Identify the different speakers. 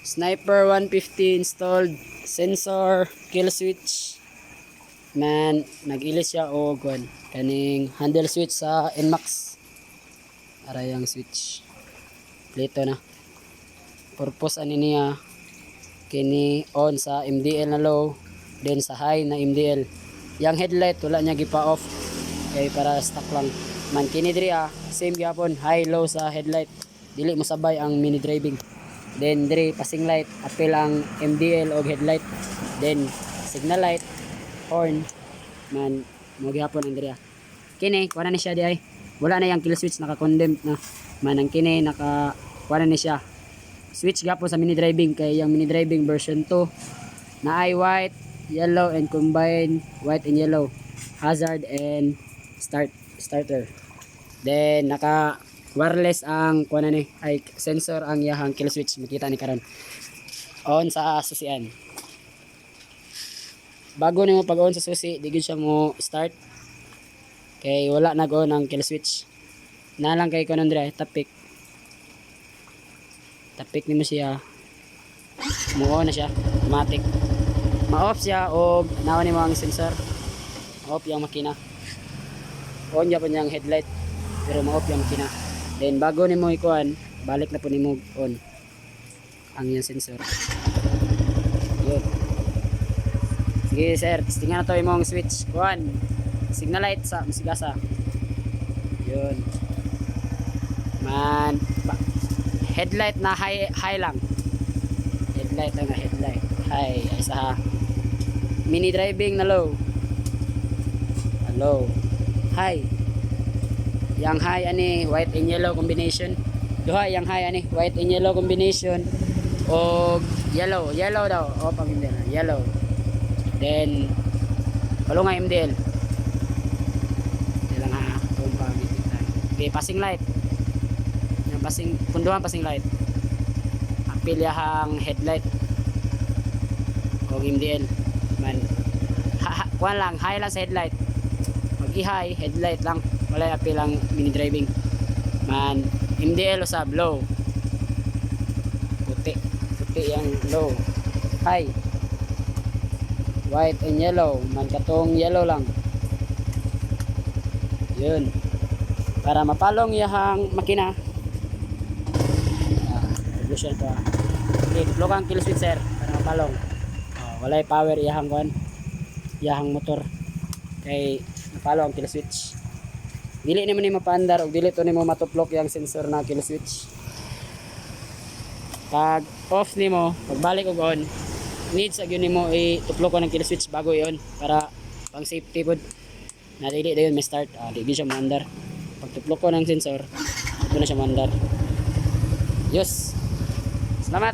Speaker 1: Sniper 150 installed, sensor, kill switch. Man, nag-ilis siya o kuan kaning handle switch sa nmax. Aray ang switch. Plito na. Purpose ani niya kini on sa MDL na low, then sa high na MDL. Yang headlight wala niya gipa-off kay para stock lang. Man kini diri same gyapon, high low sa headlight. Dili mo sabay ang mini driving. Then diri passing light, apil ang MDL og headlight. Then signal light, horn. Man mo gyapon ang diri. Kini kuha na ni siya di ay. Wala na yang kill switch, naka-condemn na. Man ang kini naka kuha na ni siya. Switch gyapon sa mini driving kay yang mini driving version 2 na ay white, yellow and combine white and yellow. Hazard and starter. Then naka wireless ang kuha na ni ay sensor ang yahang kill switch, makita ni karon. On sa susian. Bago nimo pag-on sa susi, di gyud siya mo start. Kay wala nag-on ang kill switch. Na lang kay kuno dire tapik. Tapik nimo siya. Mo-on na siya, automatic. Ma-off siya og nawa nimo ang sensor. Off yung makina. On gyapon yang headlight pero ma-off yung makina. Then bago nimo ikuan, balik na po nimo on ang yung sensor. Yun. Sige sir, tingnan na to imong switch. Kuan. Signal light sa masigasa. Yun. Man, headlight na high lang. Headlight na headlight. High ay sa mini driving na low. Low. High. Yang high ani white and yellow combination. Duha yang high ani white and yellow combination o yellow daw o pag yellow. Then palunga MDL. Dila nga tumpa gitan. Okay, passing light. Yang punduhan passing light. Apil yahang headlight o MDL. Man kuan lang high lang sa headlight. Pag i-high headlight lang. Wala apil ang mini driving. Man MDL usab low. Puti yang low. High. White and yellow. Man katong yellow lang. Yun. Para mapalong yahang makina. Revolution to. Okay, duplo kang kill switch sir para mapalong. Walay power yahang kuan. Yahang motor. Kay mapalo ang kill switch. Dili nimo ni mapaandar og dili to nimo matuplok yang sensor na kill switch. Pag off nimo, pagbalik og on, needs agyon nimo ituplok ko ng kill switch bago iyon para pang safety pod. Na dili dayon may start, di siya maandar. Pag tuplok ko ng sensor, ito na siya maandar. Yes. Salamat.